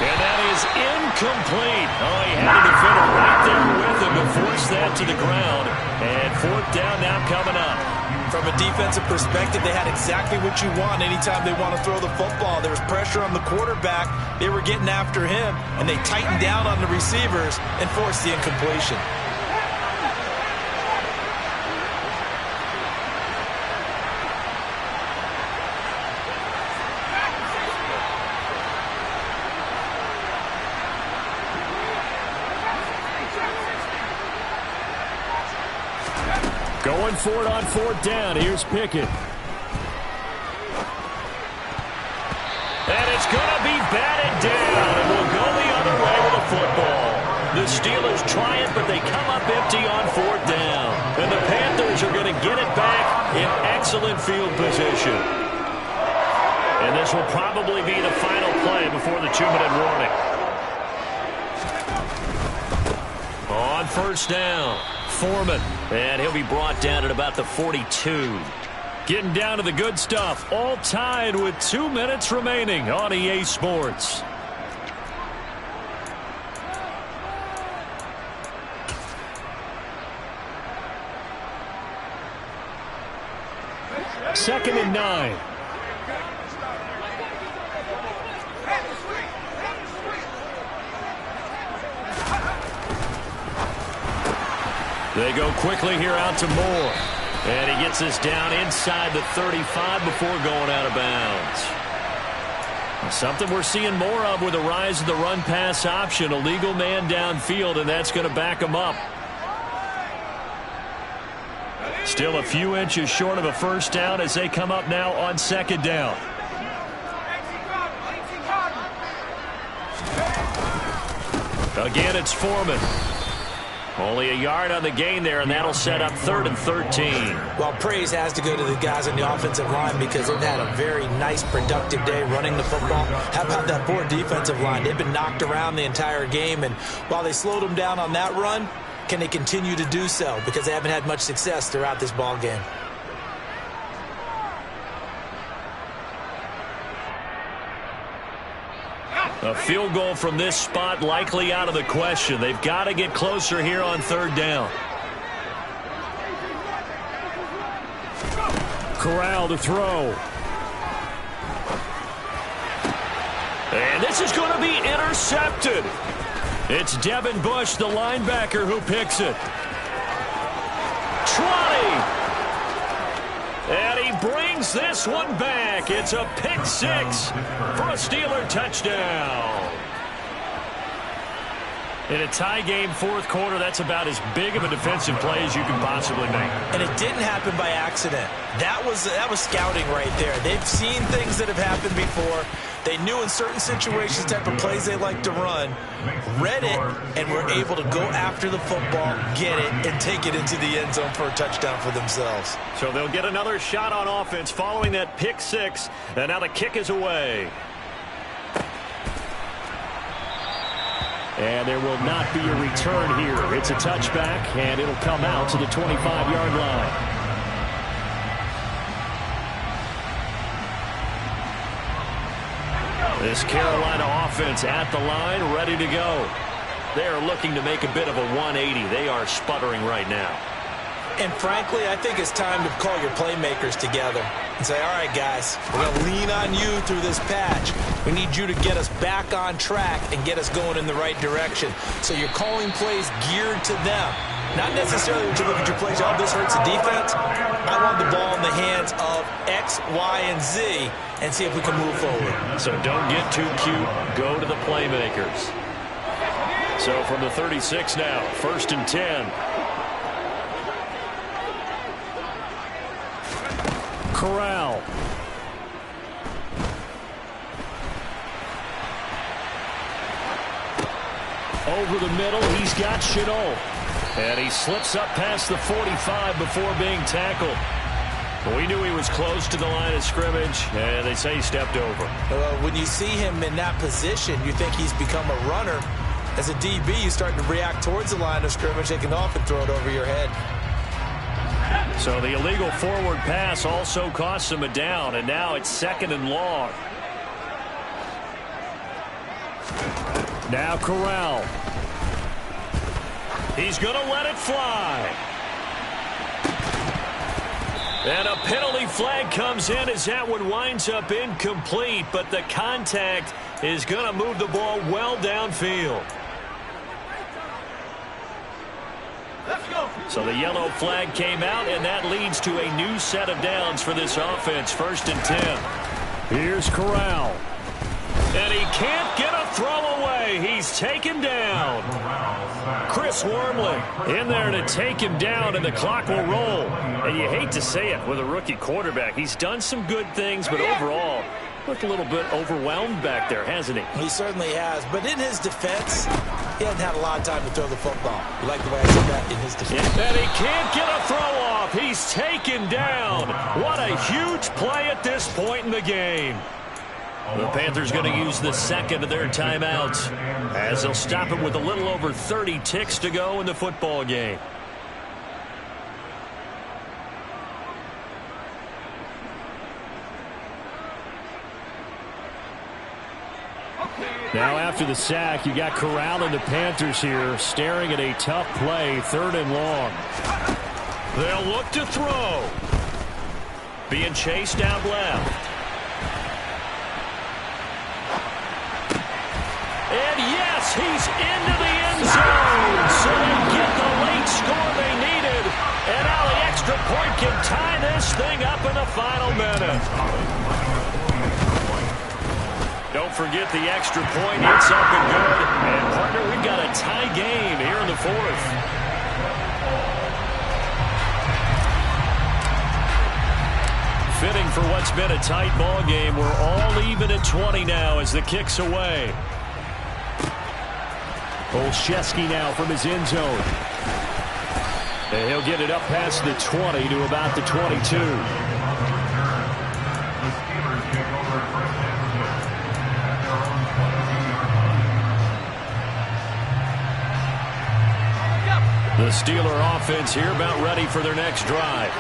And that is incomplete. Oh, he had a defender right there with him to force that to the ground. And fourth down now coming up.
From a defensive perspective, they had exactly what you want anytime they want to throw the football. There was pressure on the quarterback. They were getting after him, and they tightened down on the receivers and forced the incompletion.
Going for it on fourth down. Here's Pickett.
And it's going to be batted down, and we'll go the other way with the football. The Steelers try it, but they come up empty on fourth down. And the Panthers are going to get it back in excellent field position. And this will probably be the final play before the 2-minute warning. On first down, Foreman. And he'll be brought down at about the 42.
Getting down to the good stuff. All tied with 2 minutes remaining on EA Sports. Second and 9.
They go quickly here out to Moore. And he gets this down inside the 35 before going out of bounds. Something we're seeing more of with the rise of the run-pass option. A legal man downfield, and that's going to back him up. Still a few inches short of a first down as they come up now on second down. Again, it's Foreman. Only a yard on the gain there, and that'll set up 3rd and 13.
Well, praise has to go to the guys on the offensive line because they've had a very nice, productive day running the football. How about that poor defensive line? They've been knocked around the entire game, and while they slowed them down on that run, can they continue to do so? Because they haven't had much success throughout this ball game.
A field goal from this spot likely out of the question. They've got to get closer here on third down.
Corral to throw.
And this is going to be intercepted. It's Devin Bush, the linebacker, who picks it. 20. And he brings this one back. It's a pick six for a Steeler touchdown.
In a tie game fourth quarter, that's about as big of a defensive play as you can possibly make.
And it didn't happen by accident. That was scouting right there. They've seen things that have happened before. They knew in certain situations type of plays they like to run, read it, and were able to go after the football, get it, and take it into the end zone for a touchdown for themselves.
So they'll get another shot on offense following that pick six, and now the kick is away.
And there will not be a return here. It's a touchback, and it'll come out to the 25-yard line.
This Carolina offense at the line, ready to go. They are looking to make a bit of a 180. They are sputtering right now.
And frankly, I think it's time to call your playmakers together and say, all right, guys, we're going to lean on you through this patch. We need you to get us back on track and get us going in the right direction. So you're calling plays geared to them. Not necessarily when you look at your plays, oh, this hurts the defense. I want the ball in the hands of X, Y, and Z and see if we can move forward.
So don't get too cute. Go to the playmakers. So from the 36 now, 1st and 10.
Corral. Over the middle, he's got Shenault.
And he slips up past the 45 before being tackled. We knew he was close to the line of scrimmage, and they say he stepped over.
When you see him in that position, you think he's become a runner. As a DB, you start to react towards the line of scrimmage. They can often throw it over your head.
So the illegal forward pass also costs him a down, and now it's 2nd and long.
Now Corral.
He's going to let it fly. And a penalty flag comes in as that one winds up incomplete, but the contact is going to move the ball well downfield. So the yellow flag came out, and that leads to a new set of downs for this offense. 1st and 10.
Here's Corral.
And he can't get a throw away. He's taken down. Chris Wormley in there to take him down, and the clock will roll. And you hate to say it with a rookie quarterback. He's done some good things, but overall, looked a little bit overwhelmed back there, hasn't he?
He certainly has. But in his defense, he hasn't had a lot of time to throw the football. You like the way I said that? In his defense.
And he can't get a throw off. He's taken down. What a huge play at this point in the game. The Panthers going to use the second of their timeouts as they'll stop it with a little over 30 ticks to go in the football game.
Now after the sack, you got Corral and the Panthers here staring at a tough play, 3rd and long.
They'll look to throw. Being chased out left. And yes, he's into the end zone. So they get the late score they needed. And now the extra point can tie this thing up in the final minute. Don't forget the extra point. It's up and good. And partner, we've got a tie game here in the 4th. Fitting for what's been a tight ball game. We're all even at 20 now as the kick's away.
Olszewski now from his end zone. And he'll get it up past the 20 to about the 22.
The Steeler offense here about ready for their next drive.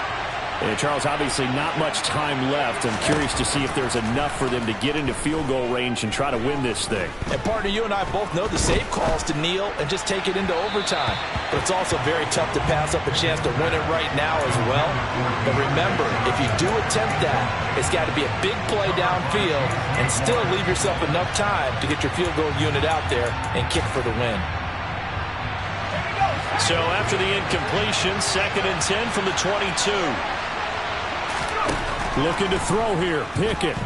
And Charles, obviously not much time left. I'm curious to see if there's enough for them to get into field goal range and try to win this thing.
And partner, you and I both know the safe calls to kneel and just take it into overtime. But it's also very tough to pass up a chance to win it right now as well. But remember, if you do attempt that, it's got to be a big play downfield and still leave yourself enough time to get your field goal unit out there and kick for the win.
So after the incompletion, 2nd and 10 from the 22.
Looking to throw here. Pickett.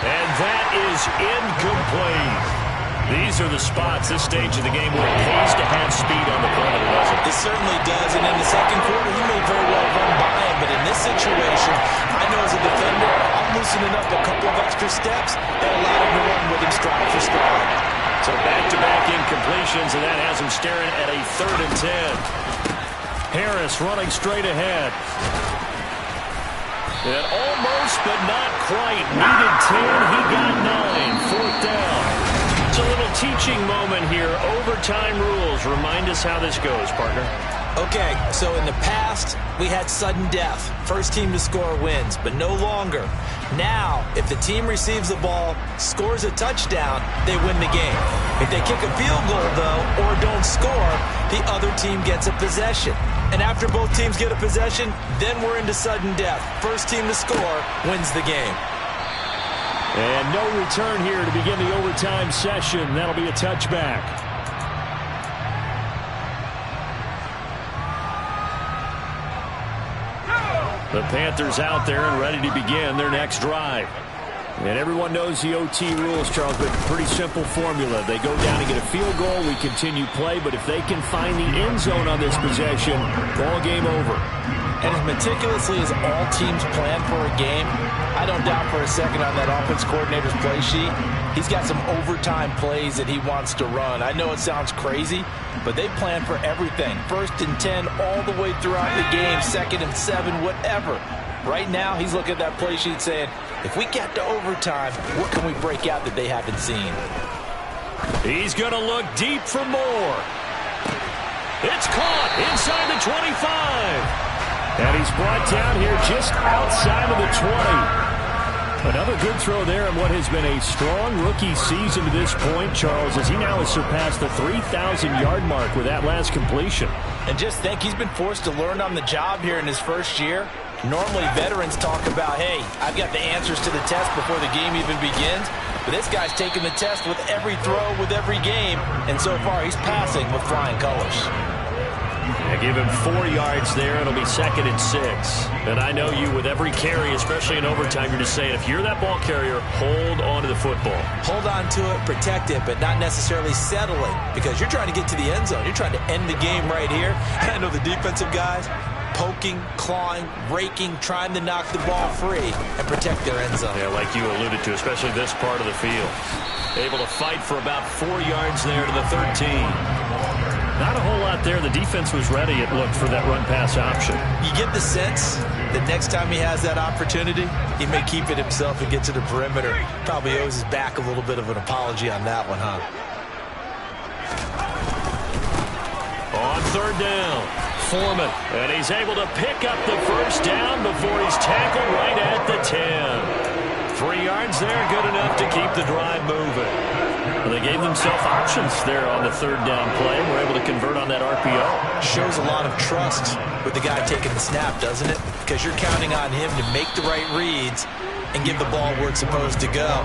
And that is incomplete. These are the spots, this stage of the game, where it pays to have speed on the perimeter, doesn't it?
It certainly does. And in the second quarter, he may very well run by him. But in this situation, I know as a defender, I'm loosening up a couple of extra steps and allow him to run with him stride for stride.
So back-to-back incompletions, and that has him staring at a 3rd and 10.
Harris running straight ahead.
And almost, but not quite. Needed 10, he got 9. 4th down. It's a little teaching moment here. Overtime rules. Remind us how this goes, partner.
Okay, so in the past, we had sudden death. First team to score wins, but no longer. Now, if the team receives the ball, scores a touchdown, they win the game. If they kick a field goal, though, or don't score, the other team gets a possession. And after both teams get a possession, then we're into sudden death. First team to score wins the game.
And no return here to begin the overtime session. That'll be a touchback.
The Panthers out there and ready to begin their next drive.
And everyone knows the OT rules, Charles, but pretty simple formula. They go down and get a field goal, we continue play, but if they can find the end zone on this possession, ball game over.
And as meticulously as all teams plan for a game, I don't doubt for a second on that offense coordinator's play sheet, he's got some overtime plays that he wants to run. I know it sounds crazy, but they plan for everything. 1st and 10 all the way throughout the game, 2nd and 7, whatever. Right now, he's looking at that play sheet saying, if we get to overtime, what can we break out that they haven't seen?
He's going to look deep for more. It's caught inside the 25.
And he's brought down here just outside of the 20. Another good throw there in what has been a strong rookie season to this point, Charles, as he now has surpassed the 3,000-yard mark with that last completion.
And just think, he's been forced to learn on the job here in his first year. Normally, veterans talk about, hey, I've got the answers to the test before the game even begins. But this guy's taking the test with every throw, with every game. And so far, he's passing with flying colors.
I give him 4 yards there. It'll be 2nd and 6. And I know you, with every carry, especially in overtime, you're just saying, if you're that ball carrier, hold on to the football.
Hold on to it, protect it, but not necessarily settling, because you're trying to get to the end zone. You're trying to end the game right here. And I know the defensive guys, poking, clawing, raking, trying to knock the ball free and protect their end zone.
Yeah, like you alluded to, especially this part of the field. Able to fight for about 4 yards there to the 13.
Not a whole lot there. The defense was ready, it looked, for that run-pass option.
You get the sense that next time he has that opportunity, he may keep it himself and get to the perimeter. Probably owes his back a little bit of an apology on that one, huh?
On 3rd down, Foreman. And he's able to pick up the first down before he's tackled right at the 10. 3 yards there, good enough to keep the drive moving. Well, they gave themselves options there on the 3rd down play. We're able to convert on that RPO.
Shows a lot of trust with the guy taking the snap, doesn't it? Because you're counting on him to make the right reads and give the ball where it's supposed to go.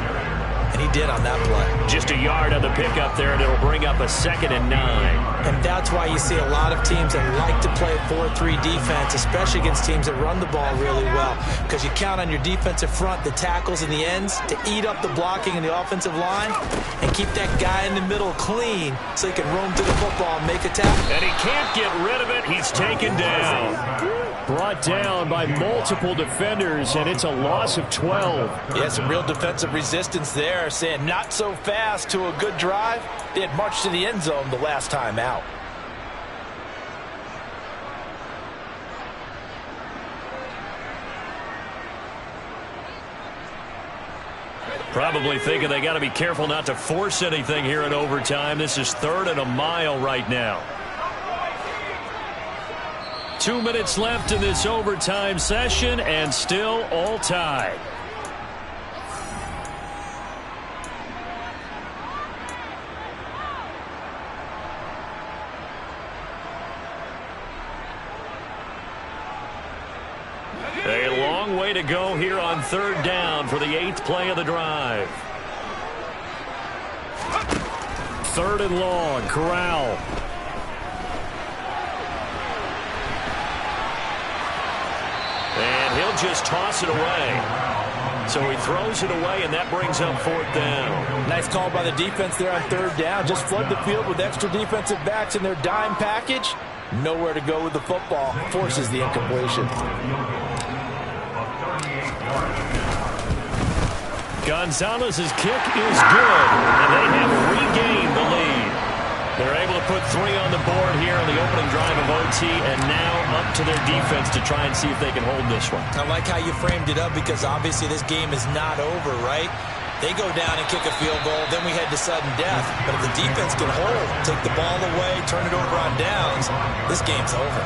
And he did on that play.
Just a yard on the pickup there, and it'll bring up a 2nd and 9.
And that's why you see a lot of teams that like to play a 4-3 defense, especially against teams that run the ball really well. Because you count on your defensive front, the tackles and the ends, to eat up the blocking in the offensive line and keep that guy in the middle clean so he can roam to the football and make a tackle.
And he can't get rid of it. He's taken down.
Brought down by multiple defenders, and it's a loss of 12.
Yeah, some real defensive resistance there, saying not so fast to a good drive. They had marched to the end zone the last time out.
Probably thinking they got to be careful not to force anything here in overtime. This is 3rd and a mile right now. 2 minutes left in this overtime session, and still all tied. A long way to go here on 3rd down for the 8th play of the drive.
3rd and long, Corral.
And he'll just toss it away. So he throws it away, and that brings up 4th down.
Nice call by the defense there on 3rd down. Just flood the field with extra defensive backs in their dime package. Nowhere to go with the football. Forces the incompletion.
Gonzalez's kick is good, and they have regained the lead. They're able to put 3 on the board here on the opening drive of OT, and now up to their defense to try and see if they can hold this one.
I like how you framed it up, because obviously this game is not over, right? They go down and kick a field goal, then we head to sudden death. But if the defense can hold, take the ball away, turn it over on downs, this game's over.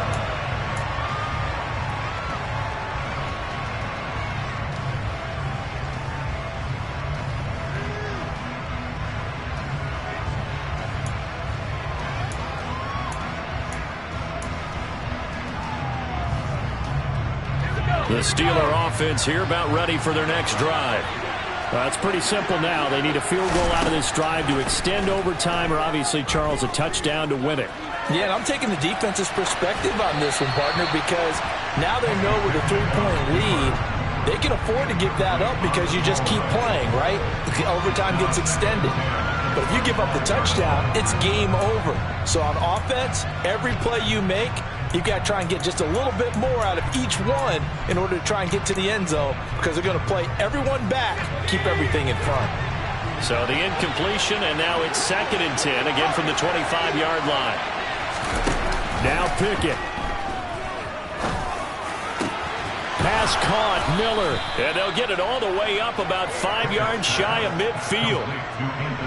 The Steeler offense here about ready for their next drive.
Well, it's pretty simple now. They need a field goal out of this drive to extend overtime, or obviously, Charles, a touchdown to win it.
Yeah, and I'm taking the defense's perspective on this one, partner, because now they know with a 3-point lead, they can afford to give that up because you just keep playing, right? The overtime gets extended. But if you give up the touchdown, it's game over. So on offense, every play you make, you've got to try and get just a little bit more out of each one in order to try and get to the end zone, because they're going to play everyone back, keep everything in front.
So the incompletion, and now it's 2nd and 10, again from the 25-yard line.
Now Pickett. Pass caught, Miller.
And they'll get it all the way up about 5 yards shy of midfield.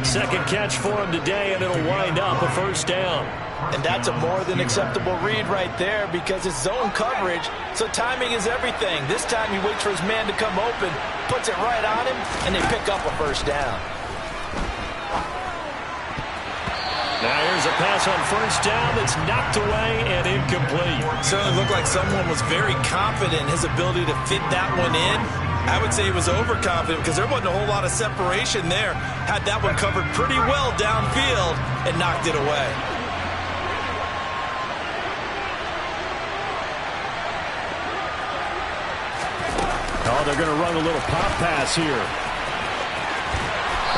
Second catch for him today, and it'll wind up a 1st down.
And that's a more than acceptable read right there because it's zone coverage, so timing is everything. This time he waits for his man to come open, puts it right on him, and they pick up a first down.
Now here's a pass on first down that's knocked away and incomplete.
Certainly looked like someone was very confident in his ability to fit that one in. I would say he was overconfident because there wasn't a whole lot of separation there. Had that one covered pretty well downfield and knocked it away.
Oh, they're going to run a little pop pass here.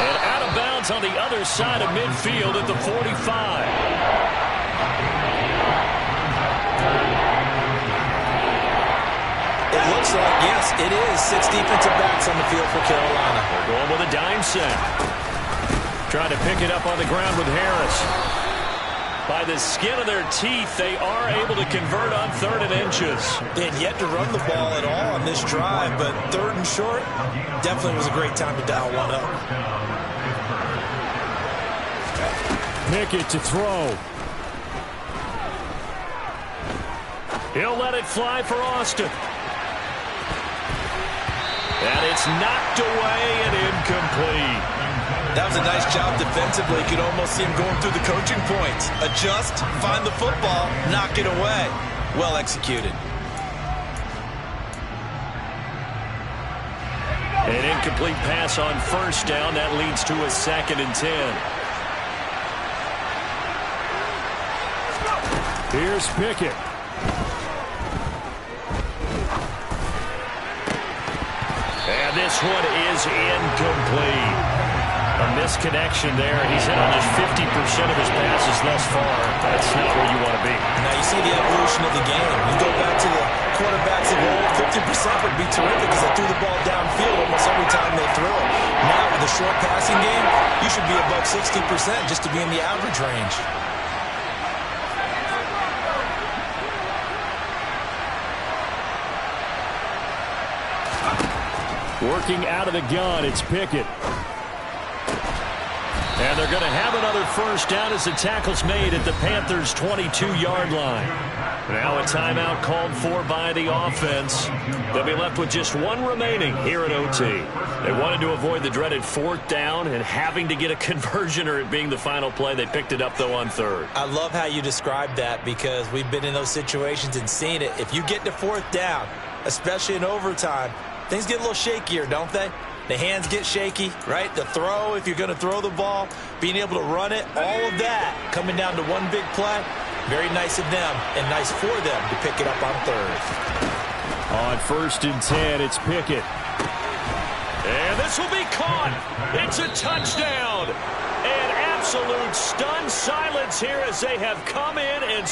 And out of bounds on the other side of midfield at the 45.
It looks like, yes, it is 6 defensive backs on the field for Carolina.
They're going with a dime set. Trying to pick it up on the ground with Harris. By the skin of their teeth, they are able to convert on 3rd and inches.
They had yet to run the ball at all on this drive, but 3rd and short definitely was a great time to dial one up.
Pickett to throw. He'll let it fly for Austin. And it's knocked away and incomplete.
That was a nice job defensively. You could almost see him going through the coaching points. Adjust, find the football, knock it away. Well executed.
An incomplete pass on first down. That leads to a 2nd and 10. Here's Pickett. And this one is incomplete. A misconnection there. He's hit on just 50% of his passes thus far. That's not where you want to be.
Now you see the evolution of the game. You go back to the quarterbacks of old, 50% would be terrific because they threw the ball downfield almost every time they threw it. Now with the short passing game, you should be above 60% just to be in the average range.
Working out of the gun, it's Pickett. And they're going to have another first down as the tackle's made at the Panthers' 22-yard line. Now a timeout called for by the offense. They'll be left with just one remaining here at OT. They wanted to avoid the dreaded 4th down and having to get a conversion or it being the final play. They picked it up, though, on 3rd.
I love how you described that because we've been in those situations and seen it. If you get to 4th down, especially in overtime, things get a little shakier, don't they? The hands get shaky, right? The throw, if you're going to throw the ball, being able to run it, all of that coming down to one big play. Very nice of them and nice for them to pick it up on 3rd.
On 1st and 10, it's Pickett. And this will be caught. It's a touchdown. An absolute stunned silence here as they have come in and